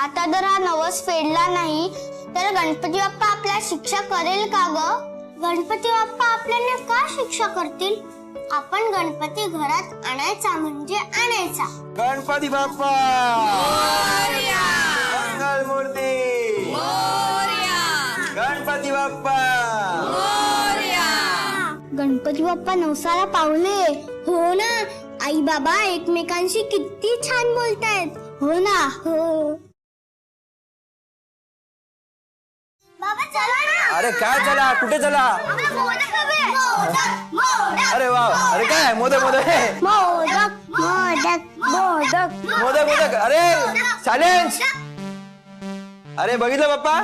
आता जर हा नवस फेडला नाही तर गणपती बाप्पा आपल्याला शिक्षा करेल का ग? गणपती बाप्पा आपल्याला का शिक्षा करतील? आपण गणपती घरात आणायचा म्हणजे आणायचा. गणपती बाप्पा मंगलमूर्ती, गणपती बाप्पा. गणपती बाप्पा नवसाला पावले. हो ना, आई बाबा एकमेकांशी किती छान बोलतायत. हो ना. हो बाबा चला ना. अरे काय चला, कुठे चला? अरे वा, अरे काय मोदक मोदक मोदक मोदक मोदक मोदक मोदक. अरे सायलेन्स. अरे बघितलं बाप्पा,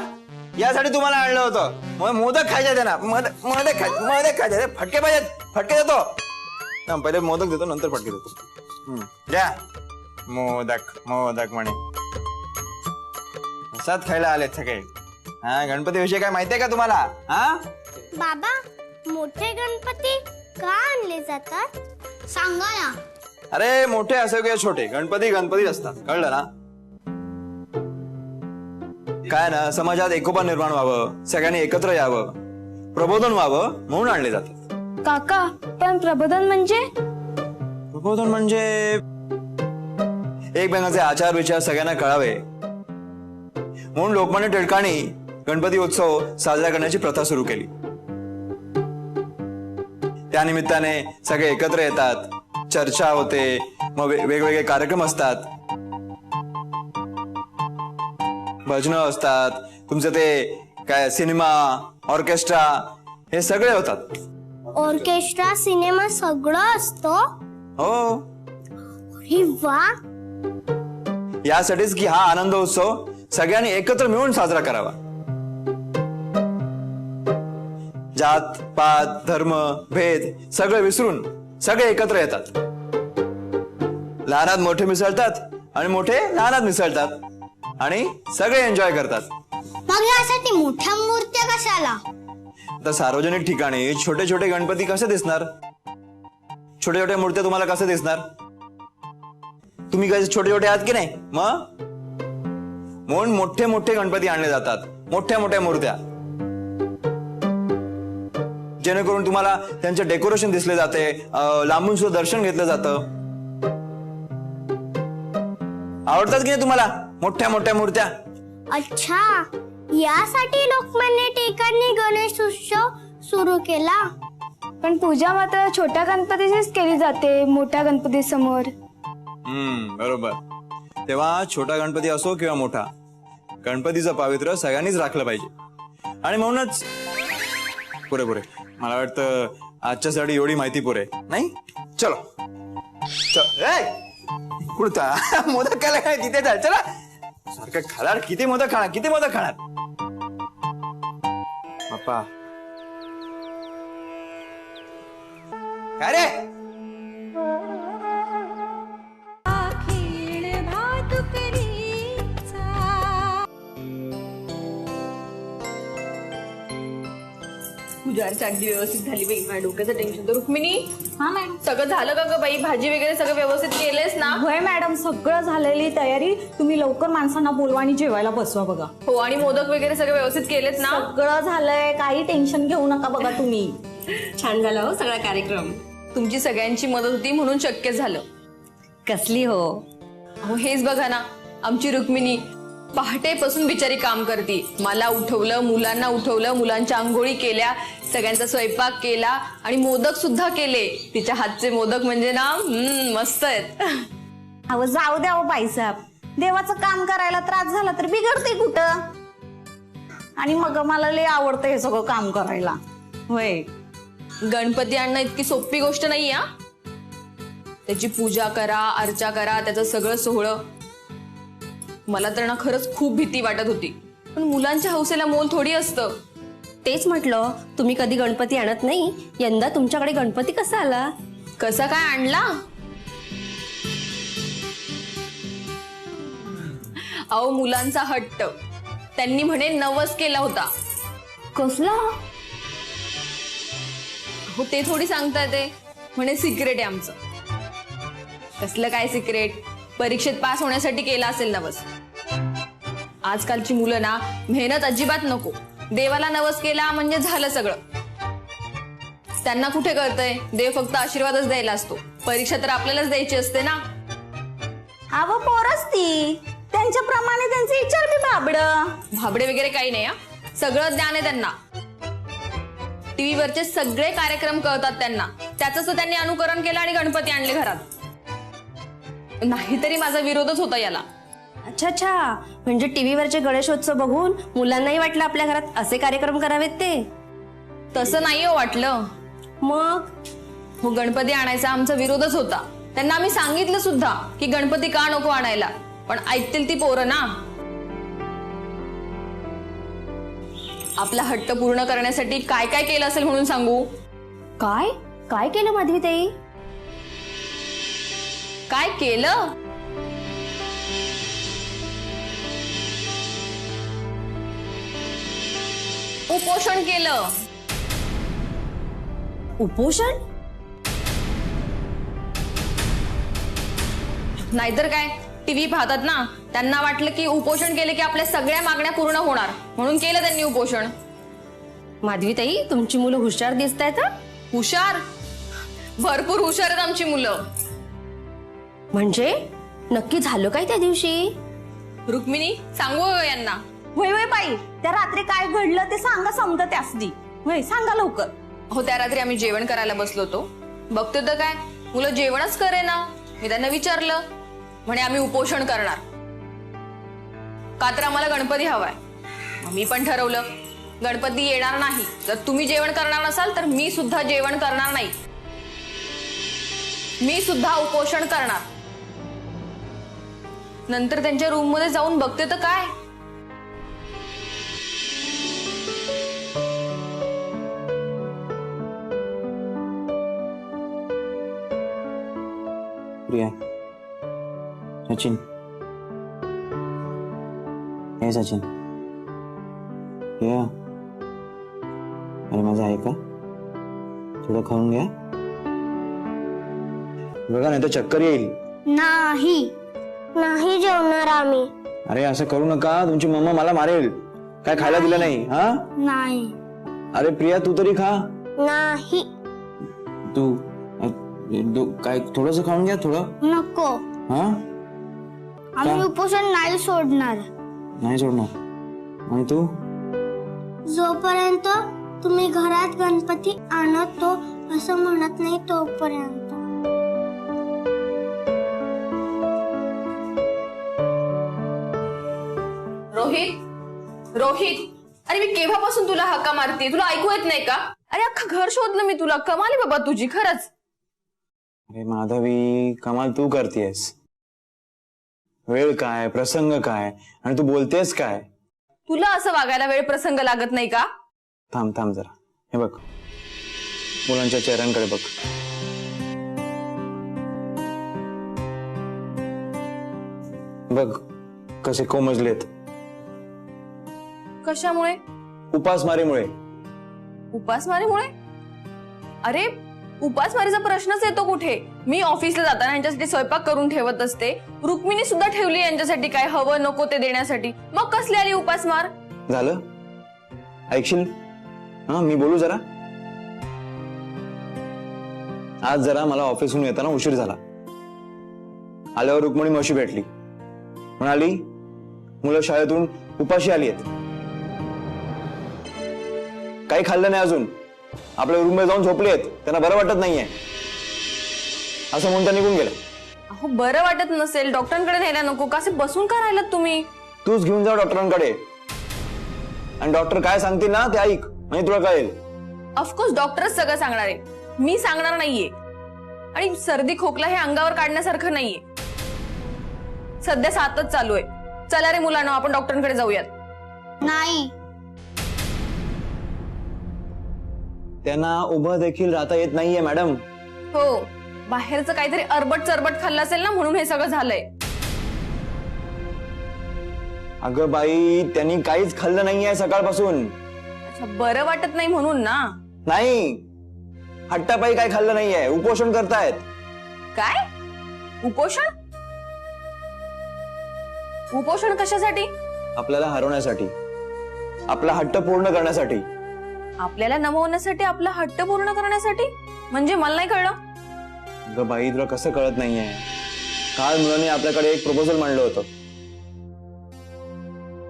यासाठी तुम्हाला आणलं होतं. मोदक खायचे त्यांना, मोदक मोदक खायचे. फटके पाहिजेत, फटके देतो. पहिले मोदक देतो, नंतर फटके देतो. द्या मोदक मोदक म्हणे. असाच खायला आलेत सगळे. हा, गणपती विषयी काय माहितीये का तुम्हाला? हा बाबा, मोठे गणपती का आणले जातात सांगा ना. अरे मोठे असो किंवा छोटे, गणपती गणपती असतात, कळलं ना? काय ना, समाजात एकोपा निर्माण व्हावं, सगळ्यांनी एकत्र यावं, प्रबोधन व्हावं म्हणून आणले जातात. काका, पण प्रबोधन म्हणजे? प्रबोधन म्हणजे एकमेकांचे आचार विचार सगळ्यांना कळावे म्हणून लोकमान्य टिळकांनी गणपती उत्सव साजरा करण्याची प्रथा सुरू केली. त्यानिमित्ताने सगळे एकत्र येतात, चर्चा होते, मग वेगवेगळे कार्यक्रम असतात, भजनं असतात, तुमचे ते काय सिनेमा, ऑर्केस्ट्रा हे सगळे होतात. ऑर्केस्ट्रा, सिनेमा सगळं असतं? हो. अरे वा. यासाठीच की हा आनंद उत्सव सगळ्यांनी एकत्र मिळून साजरा करावा. जात पात धर्म भेद सगळे विसरून सगळे एकत्र येतात. लहानात मोठे मिसळतात आणि मोठे लहानात मिसळतात आणि सगळे एन्जॉय करतात. मग यासाठी मोठ्या मूर्त्या कशाला? तर सार्वजनिक ठिकाणी छोटे छोटे गणपती कसे दिसणार? छोटे छोटे मूर्त्या तुम्हाला कसे दिसणार? तुम्ही कसे छोटे छोटे आहात की नाही? मग म्हणून मोठे मोठे गणपती आणले जातात, मोठ्या मोठ्या मूर्त्या, जेणेकरून तुम्हाला त्यांचे डेकोरेशन दिसले जाते, लांबून सुद्धा दर्शन घेतलं जातं. आवडतात की नाही तुम्हाला मोठ्या मोठ्या मूर्त्या? अच्छा, यासाठी लोकमान्य टिळकांनी गणेश उत्सव सुरू केला. पण पूजा मात्र छोट्या गणपतीचीच केली जाते मोठ्या गणपती समोर. बरोबर. तेव्हा छोटा गणपती असो किंवा मोठा, गणपतीचं पावित्र्य सगळ्यांनीच राखलं पाहिजे. आणि म्हणूनच पुरे पुरे मला वाटतं आजच्यासाठी एवढी माहिती पुरे नाही. चलो कुठता मोदक खायला काय तिथे जा. चला सारखं खाणार, किती मोदक खाणार, किती मोदक खाणार बाप्पा. काय रे? पूजा अगदी व्यवस्थित झाली बाई. माझ्या डोक्याचं टेन्शन तर. रुक्मिणी, हा मॅडम. सगळं झालं का ग बाई? भाजी वगैरे सगळं व्यवस्थित केलेस ना? होय मॅडम, सगळं झालेली तयारी. तुम्ही लवकर माणसांना बोलवा आणि जेवायला बसवा बघा. हो, आणि मोदक वगैरे सगळं व्यवस्थित केलेत ना? सगळं झालंय, काही टेन्शन घेऊ नका बघा तुम्ही. छान झाला हो सगळा कार्यक्रम. तुमची सगळ्यांची मदत होती म्हणून शक्य झालं. कसली हो? हो, हेच बघा ना, आमची रुक्मिणी पहाटेपासून बिचारी काम करती. मला उठवलं, मुलांना उठवलं, मुलांच्या आंघोळी केल्या, सगळ्यांचा स्वयंपाक केला आणि मोदक सुद्धा केले. तिच्या हातचे मोदक म्हणजे ना मस्त आहेत. अहो जाऊ द्या हो बाईसाहेब, देवाचं काम करायला त्रास झाला तर बिघडते कुठं? आणि मग मला लय आवडतं हे सगळं काम करायला. होय, गणपती आणणं इतकी सोपी गोष्ट नाही. हा, त्याची पूजा करा, अर्चा करा, त्याचं सगळं सोहळं. मला तर ना खरंच खूप भीती वाटत होती, पण मुलांच्या हौसेला मोल थोडी असतं. तेच म्हटलं, तुम्ही कधी गणपती आणत नाही, यंदा तुमच्याकडे गणपती कसा आला? कसा काय आणला? अहो, मुलांचा हट्ट. त्यांनी म्हणे नवस केला होता. कसला? हो, ते थोडी सांगता येते. म्हणे सिक्रेट आहे आमचं. कसलं काय सिक्रेट? परीक्षेत पास होण्यासाठी केला असेल नवस. आजकालची मुलं ना मेहनत अजिबात नको, देवाला नवस केला म्हणजे झालं सगळं. त्यांना कुठे कळतंय देव फक्त आशीर्वादच द्यायला असतो, परीक्षा तर आपल्यालाच द्यायची असते ना. अव पोरच ती, त्यांच्याप्रमाणे त्यांचे विचार बी भाबड. भाबडे वगैरे काही नाही हा, सगळं ज्ञान आहे त्यांना. टीव्हीवरचे सगळे कार्यक्रम कळतात त्यांना, त्याच त्यांनी अनुकरण केलं आणि गणपती आणले घरात. नाहीतरी माझा विरोधच होता याला. अच्छा अच्छा, म्हणजे टीव्हीवरचे गणेशोत्सव बघून मुलांनाही वाटलं आपल्या घरात असे कार्यक्रम करावेत ते. तसं नाही हो वाटलं. मग हो, गणपती आणायचा आमचा विरोधच होता. त्यांना आम्ही सांगितलं सुद्धा की गणपती का नको आणायला, पण ऐकतील ती पोरं ना. आपला हट्ट पूर्ण करण्यासाठी काय काय केलं असेल म्हणून सांगू. काय काय केलं माधवीताई? काय केलं? उपोषण केलं. उपोषण? नाहीतर काय, टीव्ही पाहतात ना, त्यांना वाटलं की उपोषण केले की आपल्या सगळ्या मागण्या पूर्ण होणार, म्हणून केलं त्यांनी उपोषण. माधवीताई, तुमची मुलं हुशार दिसतायत हं? हुशार? भरपूर हुशार आहेत आमची मुलं. म्हणजे नक्की झालं काय त्या दिवशी? रुक्मिणी, सांगू हो यांना. वय वय बाई, त्या रात्री काय घडलं ते सांगा समजा त्यासनी. वय सांगा लवकर. हो, त्या रात्री आम्ही जेवण करायला बसलो होतो. बघतो तर काय, मुलं जेवणच करे ना. मी त्यांना विचारलं, म्हणे आम्ही उपोषण करणार, का तर आम्हाला गणपती हवाय. मी पण ठरवलं गणपती येणार नाही. जर तुम्ही जेवण करणार नसाल तर मी सुद्धा जेवण करणार नाही, मी सुद्धा उपोषण करणार. नंतर त्यांच्या रूम मध्ये जाऊन बघते तर काय, प्रिया, सचिन, हे सचिन, प्रिया, अरे माझं आहे का? थोडं खाऊन घ्या. बघा नाही तर चक्कर येईल. नाही नाही जेवणार आम्ही. अरे असं करू नका, तुमची मम्मा मला मारेल. काय खायला दिलं नाही? हा, नाही अरे प्रिया तू तरी खा. नाही तू काय थोडस खाऊन घ्या. थोडं नको. हा, आम्ही उपोषण नाही सोडणार नाही सोडणार. आणि तू? जोपर्यंत तुम्ही घरात गणपती आणतो असं म्हणत नाही तोपर्यंत. रोहित, रोहित, अरे मी केव्हापासून तुला हाका मारते, तुला ऐकू येत नाही का? अरे अख्खं घर शोधलं मी तुला. कमाल आहे बाबा तुझी, खरंच. अरे माधवी, कमाल तू करतेस. वेळ काय, प्रसंग काय, आणि तू बोलतेस काय? तुला असं वागायला वेळ प्रसंग लागत नाही का? थांब थांब जरा. हे बघ, मुलांच्या चेहऱ्यांकडे बघ. बघ कसे कोमजलेत. कशामुळे? उपासमारीमुळे. उपासमारीमुळे? अरे उपासमारीचा प्रश्नच येतो कुठे? मी ऑफिसला जाताना यांच्यासाठी स्वयंपाक करून ठेवत असते. रुक्मिणी सुद्धा ठेवली यांच्यासाठी काय हवं नको ते देण्यासाठी. मग कसली आली उपासमार? झालं, ऐकशील? हा, मी बोलू जरा. आज जरा मला ऑफिसहून येताना उशीर झाला. आल्यावर रुक्मिणी मावशी भेटली. म्हणाली मुलं शाळेतून उपाशी आली आहेत, काही खाल्लं नाही अजून, आपल्या रूममध्ये जाऊन झोपले आहेत, त्यांना बरं वाटत नाहीये असं म्हणून त्या निघून गेलं. अहो बरं वाटत नसेल डॉक्टरांकडे न्यायला नको का? असे बसून का राहिलात तुम्ही? तूच घेऊन जा डॉक्टरांकडे, आणि डॉक्टर काय सांगतील ना ते ऐक, म्हणजे तुला कळेल. ऑफकोर्स डॉक्टरच सगळं सांगणार आहे, मी सांगणार नाहीये. आणि सर्दी खोकला हे अंगावर काढण्यासारखं नाहीये. सध्या 7च चालू आहे. चला रे मुलांना, आपण डॉक्टरांकडे जाऊयात. नाही, त्यांना उभं देखील राहता येत नाहीये मॅडम. हो, बाहेरचं काहीतरी अरबट चरबट खाल्लं असेल ना, म्हणून हे सगळं झालंय. अगं बाई, त्यांनी काहीच खाल्लं नाहीये सकाळपासून. अच्छा, बरं वाटत नाही म्हणून ना? नाही, हट्टापायी काय खाल्लं नाहीये, उपोषण करतायत. काय उपोषण? उपोषण कशासाठी? आपल्याला हरवण्यासाठी, आपला हट्ट पूर्ण करण्यासाठी. आपल्याला नमवण्यासाठी, आपला हट्ट पूर्ण करण्यासाठी? म्हणजे मला नाही कळलं. अगं बाई, तुला कसं कळत नाहीये? काल मुलांनी आपल्याकडे एक प्रपोजल मांडलं होतं.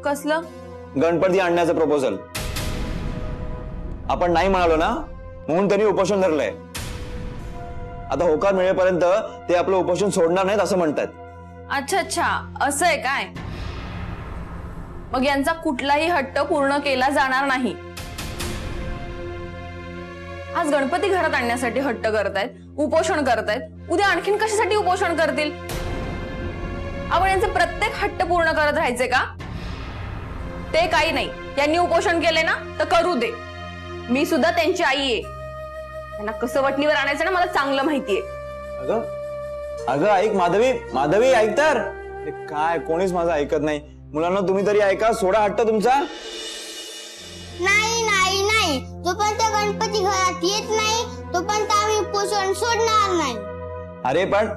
कसलं? गणपती आणण्याचं प्रपोजल. आपण नाही म्हणालो ना, म्हणून त्यांनी उपोषण धरलंय. आता होकार मिळेपर्यंत ते आपलं उपोषण सोडणार नाहीत असं म्हणतात. अच्छा अच्छा, असं आहे काय? मग यांचा कुठलाही हट्ट पूर्ण केला जाणार नाही. आज गणपती घरात आणण्यासाठी हट्ट करतायत, उपोषण करतायत, उद्या आणखीन कशासाठी उपोषण करतील? आपण यांचे प्रत्येक हट्ट पूर्ण करत राहायचे का? ते काही नाही, यांनी उपोषण केले ना तर करू दे. मी सुद्धा त्यांची आई आहे. त्यांना कसं वटणीवर आणायचं ना मला चांगलं माहितीये. अगं अगं ऐक माधवी, माधवी ऐक तर. अरे काय, कोणीच माझं ऐकत नाही. मुलांना तुम्ही तरी ऐका, सोडा हट्ट तुमचा. नाही नाही नाही, जोपर्यंत गणपती घरात येत नाही तोपर्यंत आम्ही उपोषण सोडणार नाही. अरे पण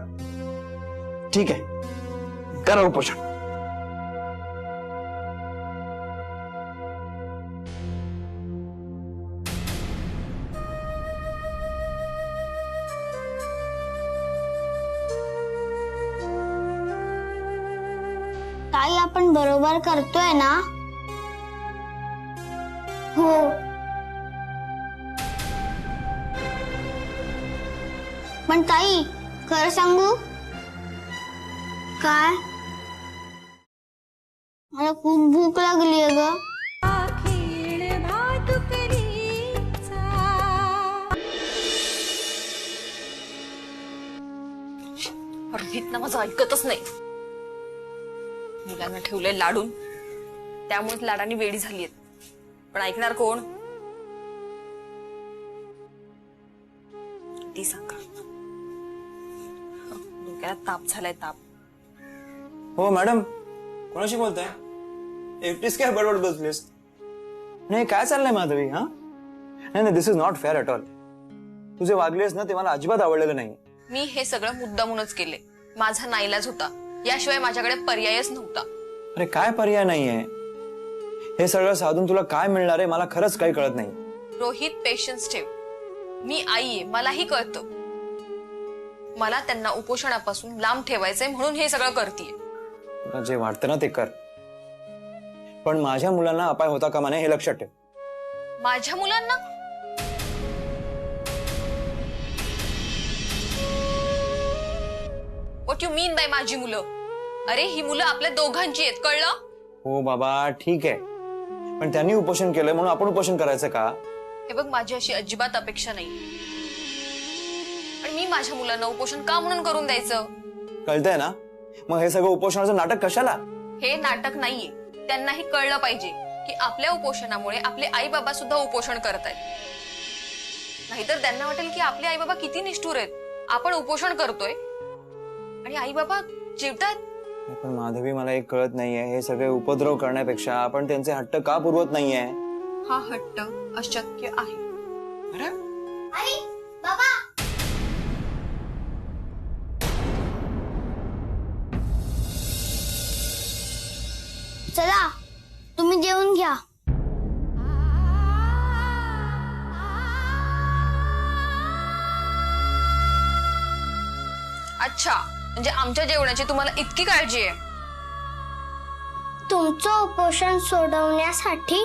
ठीक आहे, करा उपोषण. ताई, आपण बरोबर करतोय ना? हो. पण ताई, खरं सांगू? काय? मला खूप भूक लागली आहे ग. रोहित ना माझं ऐकतच नाही. मुलांना ठेवलंय लाडून, त्यामुळे लाडाने वेडी झालीयत. पण ऐकणार कोण? ती सांगा. डोक्याला ताप झालाय, ताप. हो मॅडम, कोणाशी बोलताय? एकटीच काय बडबड बसलीस? नाही, काय चाललंय माधवी? हा नाही, this is not fair at all. तुझे वागलेस ना ते मला अजिबात आवडलेलं नाही. मी हे सगळं मुद्दामूनच केले. माझा नाईलाज होता, याशिवाय माझ्याकडे पर्यायच नव्हता. अरे काय पर्याय नाहीये? हे सगळं साधून तुला काय मिळणार आहे मला खरंच काही कळत नाही. रोहित, पेशन्स ठेव. मी आई आहे, मलाही कळतं. मला त्यांना उपोषणापासून लांब ठेवायचंय म्हणून हे सगळं करतीये. तुला जे वाटतं ना ते कर, पण माझ्या मुलांना अपाय होता कामा नये हे लक्षात ठेव. माझ्या मुलांना? व्हॉट यू मीन बाय माझी मुलं? अरे ही मुलं आपल्या दोघांची आहेत, कळलं? हो बाबा ठीक आहे, पण त्यांनी उपोषण केलंय म्हणून आपण उपोषण करायचं का? हे बघ, माझी अशी अजिबात अपेक्षा नाही. आणि मी माझ्या मुलांना उपोषण का म्हणून करून द्यायचं? कळतंय ना? मग हे सगळं उपोषणाचं नाटक कशाला? हे नाटक नाहीये. त्यांनाही कळलं पाहिजे की आपल्या उपोषणामुळे आपले आई बाबा सुद्धा उपोषण करतायत. नाहीतर त्यांना वाटेल की आपले आई बाबा किती निष्ठुर आहेत. आपण उपोषण करतोय आणि आई बाबा चिडतायत. पण माधवी, मला एक कळत नाहीये, हे सगळे उपद्रव करण्यापेक्षा आपण त्यांचे हट्ट का पुरवत नाहीये? हा हट्ट अशक्य आहे. अरे आई, बाबा. चला, तुम्ही जेवून घ्या. अच्छा, म्हणजे आमच्या जेवणाची तुम्हाला इतकी काळजी आहे? तुमचं उपोषण सोडवण्यासाठी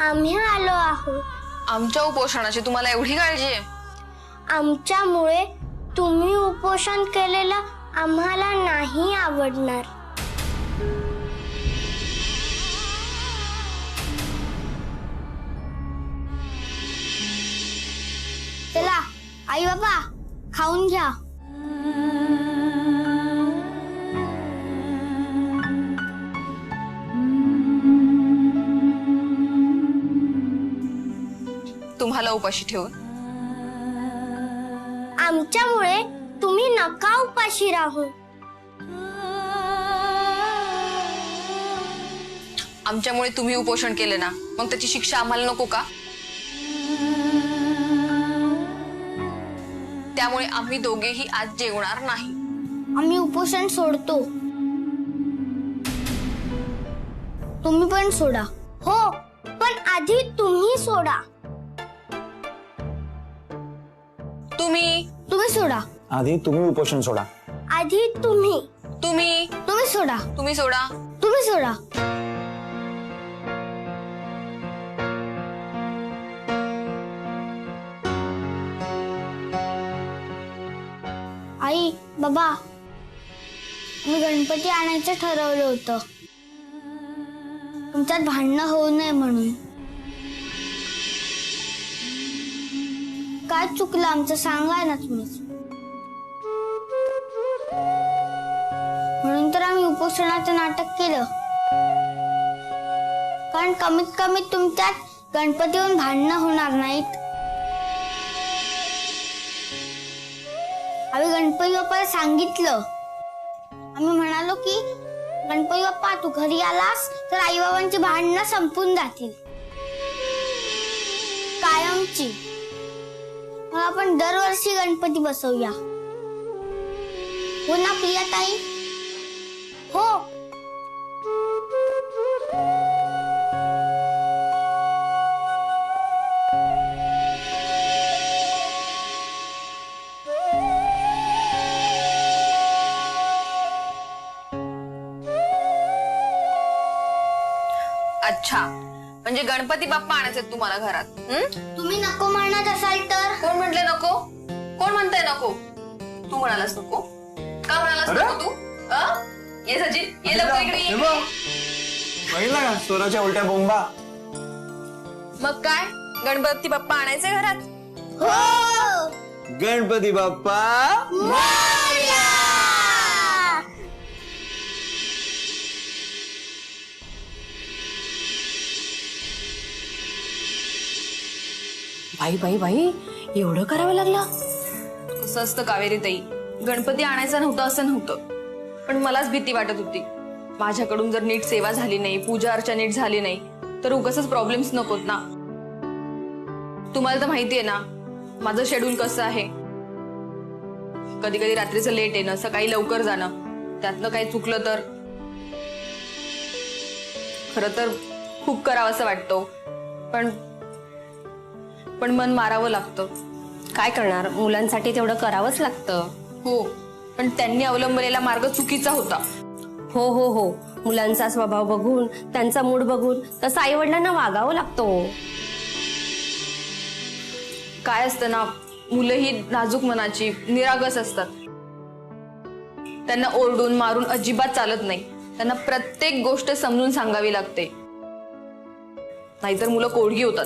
आम्ही आलो आहोत. आमच्या उपोषणाची तुम्हाला एवढी काळजी आहे? आमच्यामुळे तुम्ही उपोषण केलेलं आम्हाला नाही आवडणार. चला आई बाबा, खाऊन घ्या. तुम्हाला उपाशी ठेवून? आमच्यामुळे तुम्ही नका उपाशी राहू. आमच्यामुळे तुम्ही उपोषण केले ना, मग त्याची शिक्षा आम्हाला नको का? त्यामुळे आम्ही दोघेही आज जेवणार नाही. आम्ही उपोषण सोडतो. तुम्ही पण सोडा. हो, पण आधी तुम्ही सोडा. तुम्ही सोडा. आधी तुम्ही उपोषण सोडा. आधी तुम्ही तुम्ही सोडा. सोडा. तुम्ही सोडा. आई, बाबा, मी गणपती आणायचं ठरवलं होतं. तुमच्यात भांडणं होऊ नये म्हणून. काय चुकलं आमचं सांगाय ना तुम्हीच. म्हणून तर आम्ही उपोषणाचं नाटक केलं. कारण कमीत कमी तुमच्यात गणपतीहून भांडणं होणार नाहीत. आम्ही गणपती बाप्पाला सांगितलं. आम्ही म्हणालो की गणपती बाप्पा तू घरी आलास तर आई बाबांची भांडणं संपून जातील कायमची. मग आपण दरवर्षी गणपती बसवूया. हो ना प्रियाताई? हो. अच्छा, म्हणजे गणपती बाप्पा आणायचे तुम्हाला घरात? तुम्ही नको म्हणत असाल तर? कोण म्हटले नको? कोण म्हणताय नको? तू म्हणालास नको? का म्हणालास नको तू? ये सचिन, ये लवकर इकडे ये. बघितलं का स्वराच्या उलट्या बोंबा. मग काय, गणपती बाप्पा आणायचे घरात? हो. गणपती बाप्पा मोरया! बाई एवढं करावं लागलं? कसं असतं कावेरी ताई, गणपती आणायचा नव्हतं असं नव्हतं, पण मलाच भीती वाटत होती. माझ्याकडून जर नीट सेवा झाली नाही, पूजा अर्चा नीट झाली नाही तर उगाचच प्रॉब्लेम्स नकोत ना. तुम्हाला तर माहितीये ना माझं शेड्यूल कसं आहे. कधी कधी रात्रीचं लेट येणं, सकाळी लवकर जाणं, त्यातनं काही चुकलं तर खरं तर खूप करावं असं वाटतं, पण मन मारावं लागतं. काय करणार, मुलांसाठी तेवढं करावंच लागतं. हो, पण त्यांनी अवलंबलेला मार्ग चुकीचा होता. हो, मुलांचा स्वभाव बघून, त्यांचा मूड बघून तसं आई वडिलांना वागावं लागतो. काय असतं ना, मुलं ही नाजूक मनाची, निरागस असतात. त्यांना ओरडून मारून अजिबात चालत नाही. त्यांना प्रत्येक गोष्ट समजून सांगावी लागते, नाहीतर मुलं कोडगी होतात.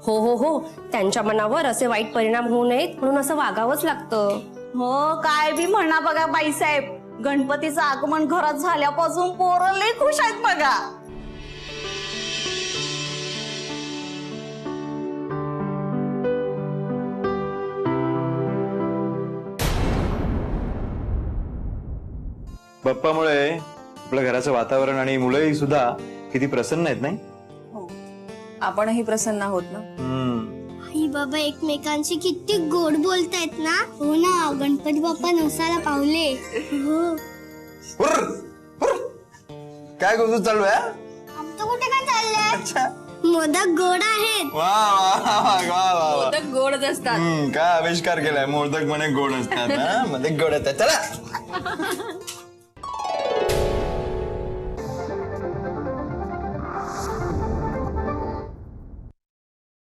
हो, त्यांच्या मनावर असे वाईट परिणाम होऊ नयेत म्हणून असं वागावंच लागतं. हो, काय बी म्हणा बघा बाईसाहेब, गणपतीचं आगमन घरात झाल्यापासून पोरं लय खुश आहेत बघा. बाप्पामुळे आपल्या घराचं वातावरण आणि मुलंही सुद्धा किती प्रसन्न आहेत नाही. आपणही प्रसन्न आहोत ना. आई बाबा एकमेकांशी किती गोड बोलतायत ना. हो ना, गणपती बाप्पा नवसाला पावले. हो. हुर्र, हुर्र. काय गोष्ट चालू आहे? आमचं कुठे काय चाललंय? अच्छा, मोदक गोड आहेत. वा वा वा वा वा. मोदक गोडच असतात. काय आविष्कार केलाय. मोदक म्हणे गोड असतात. मध्ये गोड असतात. चला